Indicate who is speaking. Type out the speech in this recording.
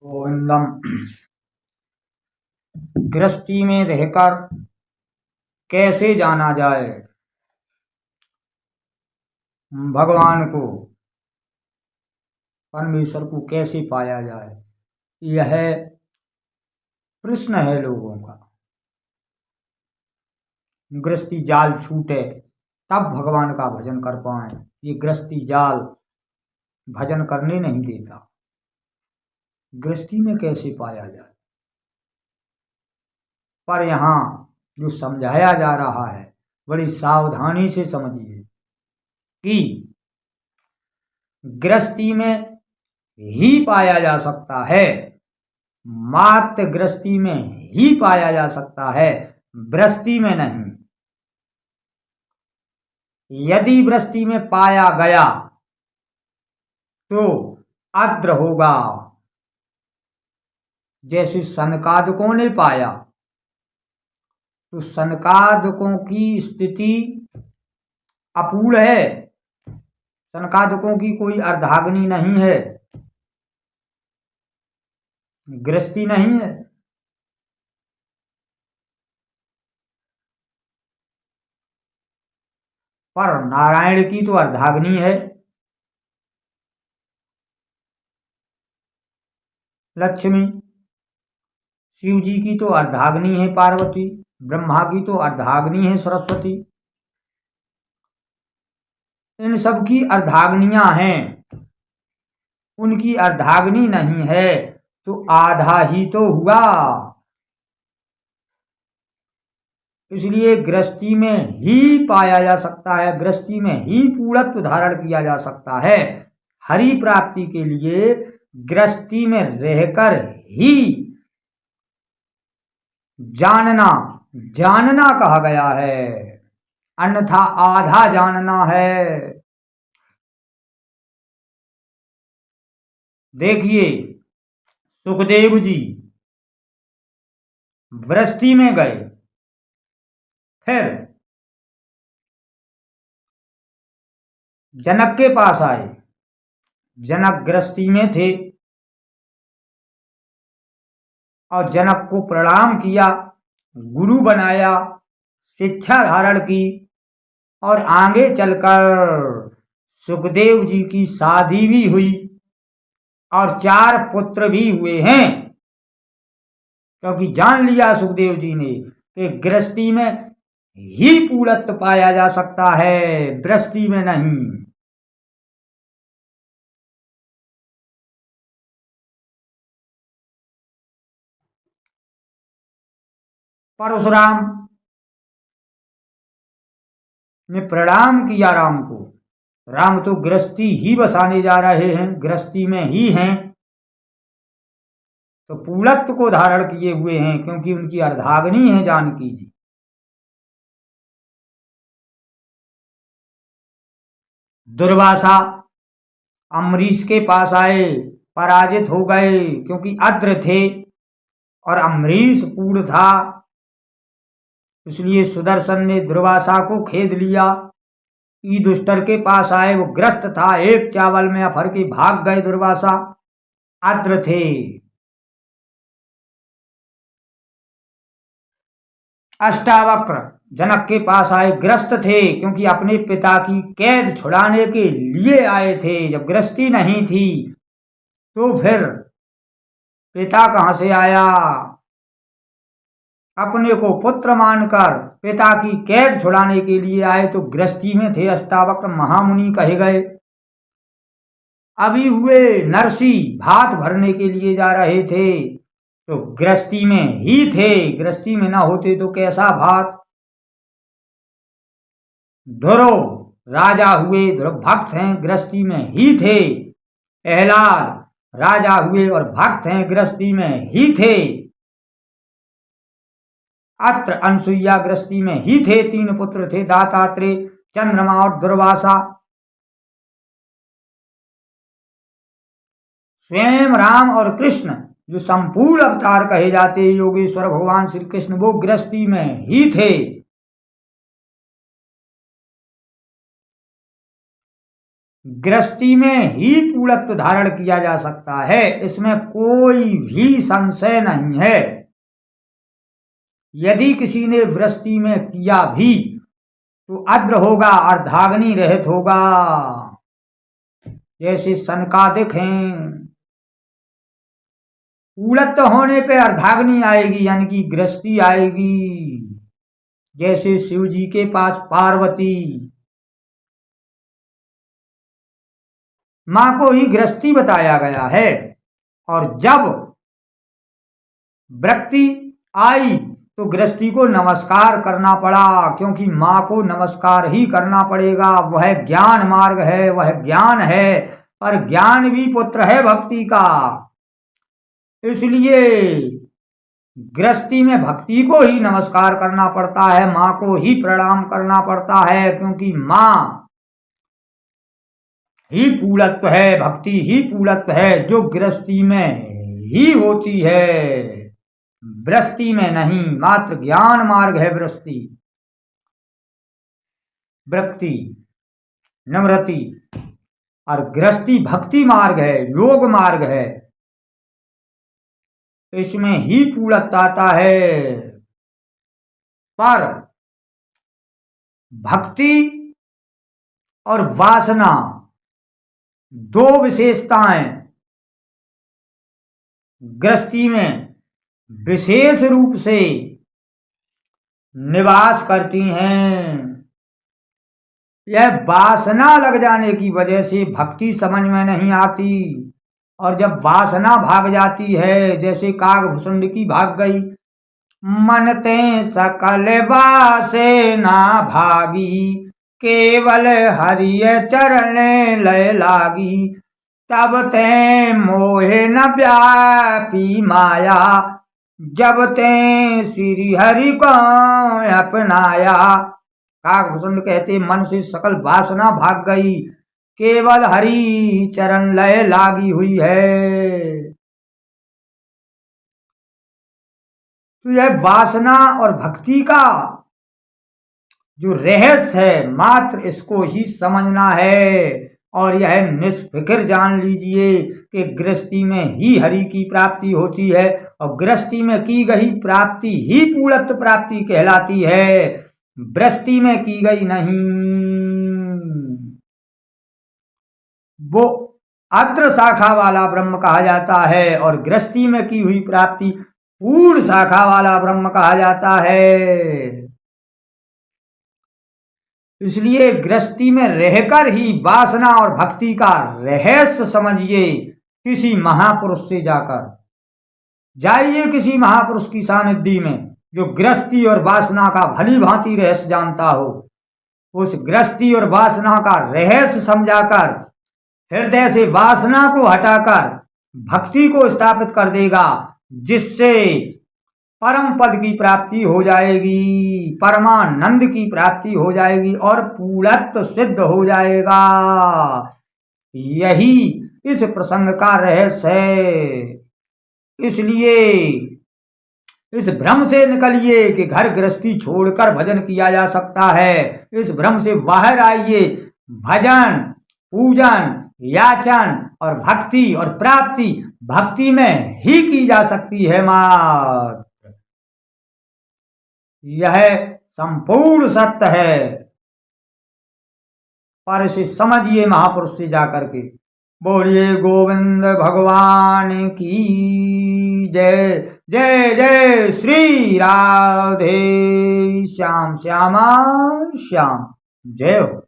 Speaker 1: गोविंदम। गृहस्थी में रहकर कैसे जाना जाए भगवान को, परमेश्वर को कैसे पाया जाए, यह प्रश्न है लोगों का। गृहस्थी जाल छूटे तब भगवान का भजन कर पाए। ये गृहस्थी जाल भजन करने नहीं देता। गृहस्थी में कैसे पाया जाए, पर यहाँ जो समझाया जा रहा है बड़ी सावधानी से समझिए कि गृहस्थी में ही पाया जा सकता है, मात्र गृहस्थी में ही पाया जा सकता है, गृहस्थी में नहीं। यदि गृहस्थी में पाया गया तो अद्र होगा। जैसे सनकादिकों ने पाया, तो सनकादिकों की स्थिति अपूर्ण है। सनकादिकों की कोई अर्धाग्नि नहीं है, गृहस्थी नहीं है। पर नारायण की तो अर्धाग्नि है, लक्ष्मी। शिव जी की तो अर्धाग्नि है पार्वती, ब्रह्मा की तो अर्धाग्नि है सरस्वती। इन सब की अर्धाग्नियां हैं, उनकी अर्धाग्नि नहीं है तो आधा ही तो हुआ। इसलिए गृहस्थी में ही पाया जा सकता है, गृहस्थी में ही पूर्णत्व धारण किया जा सकता है। हरि प्राप्ति के लिए गृहस्थी में रहकर ही जानना कहा गया है, अन्यथा आधा जानना है। देखिए, सुखदेव जी गृहस्थी में गए, फिर जनक के पास आए। जनक गृहस्थी में थे और जनक को प्रणाम किया, गुरु बनाया, शिक्षा धारण की और आगे चलकर सुखदेव जी की शादी भी हुई और 4 पुत्र भी हुए हैं। क्योंकि जान लिया सुखदेव जी ने कि गृहस्थी में ही पूर्णत्व पाया जा सकता है, गृहस्थी में नहीं। परशुराम ने प्रणाम किया राम को। राम तो गृहस्थी ही बसाने जा रहे हैं, गृहस्थी में ही हैं, तो पूर्णत्व को धारण किए हुए हैं, क्योंकि उनकी अर्धाग्नि है जानकी जी। दुर्वासा अम्बरीश के पास आए, पराजित हो गए, क्योंकि अद्र थे और अम्बरीश पूर्ण था। इसलिए सुदर्शन ने दुर्वासा को खेद लिया। युधिष्ठिर के पास आए, वो ग्रस्त था, एक चावल में अफर के भाग गए दुर्वासा, अद्र थे। अष्टावक्र जनक के पास आए, ग्रस्त थे, क्योंकि अपने पिता की कैद छुड़ाने के लिए आए थे। जब गृहस्थी नहीं थी तो फिर पिता कहां से आया? अपने को पुत्र मानकर पिता की कैद छुड़ाने के लिए आए, तो गृहस्थी में थे। अष्टावक्र महामुनि कहे गए। अभी हुए नरसी भात भरने के लिए जा रहे थे, तो गृहस्थी में ही थे, गृहस्थी में ना होते तो कैसा भात। ध्रुव राजा हुए, ध्रुव भक्त हैं, गृहस्थी में ही थे। प्रहलाद राजा हुए और भक्त हैं, गृहस्थी में ही थे। अत्र अनसुईया गृहस्थी में ही थे, 3 पुत्र थे, दातात्रेय, चंद्रमा और दुर्वासा। स्वयं राम और कृष्ण जो संपूर्ण अवतार कहे जाते योगेश्वर भगवान श्री कृष्ण, वो गृहस्थी में ही थे। गृहस्थी में ही पूर्णत्व धारण किया जा सकता है, इसमें कोई भी संशय नहीं है। यदि किसी ने गृहस्थी में किया भी तो अद्र होगा, अर्धाग्नि रहित होगा। जैसे सनकादिक हैं, पूर्णत्व होने पे अर्धाग्नि आएगी, यानी कि गृहस्थी आएगी। जैसे शिव जी के पास पार्वती मां को ही गृहस्थी बताया गया है, और जब व्यक्ति आई तो गृहस्थी को नमस्कार करना पड़ा, क्योंकि मां को नमस्कार ही करना पड़ेगा। वह ज्ञान मार्ग है, वह ज्ञान है, पर ज्ञान भी पुत्र है भक्ति का। इसलिए गृहस्थी में भक्ति को ही नमस्कार करना पड़ता है, मां को ही प्रणाम करना पड़ता है, क्योंकि मां ही पूर्णत्व है, भक्ति ही पूर्णत्व है, जो गृहस्थी में ही होती है, गृहस्थी में नहीं। मात्र ज्ञान मार्ग है गृहस्थी, वृत्ति, निवृत्ति, और गृहस्थी भक्ति मार्ग है, योग मार्ग है। इसमें ही पूर्णत्व आता है। पर भक्ति और वासना दो विशेषताएं गृहस्थी में विशेष रूप से निवास करती हैं। यह वासना लग जाने की वजह से भक्ति समझ में नहीं आती, और जब वासना भाग जाती है, जैसे कागभुसुंड की भाग गई, मन ते सकल वासे ना भागी, केवल हरिय चरण लय लागी, तब ते मोहे न व्यापी माया, जब ते श्री हरि को अपनाया। कागभुसुंड कहते मन से सकल वासना भाग गई, केवल हरि चरण लय लागी हुई है। तो यह वासना और भक्ति का जो रहस्य है, मात्र इसको ही समझना है, और यह निष्फिक्र जान लीजिए कि गृहस्थी में ही हरि की प्राप्ति होती है, और गृहस्थी में की गई प्राप्ति ही पूर्णत्व प्राप्ति कहलाती है, गृहस्थी में की गई नहीं। वो अत्र शाखा वाला ब्रह्म कहा जाता है, और गृहस्थी में की हुई प्राप्ति पूर्ण शाखा वाला ब्रह्म कहा जाता है। इसलिए गृहस्थी में रहकर ही वासना और भक्ति का रहस्य समझिए। किसी महापुरुष से जाकर जाइए, किसी महापुरुष की सानिध्य में, जो गृहस्थी और वासना का भली भांति रहस्य जानता हो। उस गृहस्थी और वासना का रहस्य समझाकर हृदय से वासना को हटाकर भक्ति को स्थापित कर देगा, जिससे परम पद की प्राप्ति हो जाएगी, परमानंद की प्राप्ति हो जाएगी, और पूर्णत्व सिद्ध हो जाएगा। यही इस प्रसंग का रहस्य है। इसलिए इस भ्रम से निकलिए कि घर गृहस्थी छोड़कर भजन किया जा सकता है। इस भ्रम से बाहर आइए। भजन, पूजन, याचन और भक्ति और प्राप्ति भक्ति में ही की जा सकती है मात्र। यह संपूर्ण सत्य है, पर इसे समझिए महापुरुष से जाकर के। बोलिए गोविंद भगवान की जय। जय जय श्री राधे श्याम श्यामा श्याम। जय हो।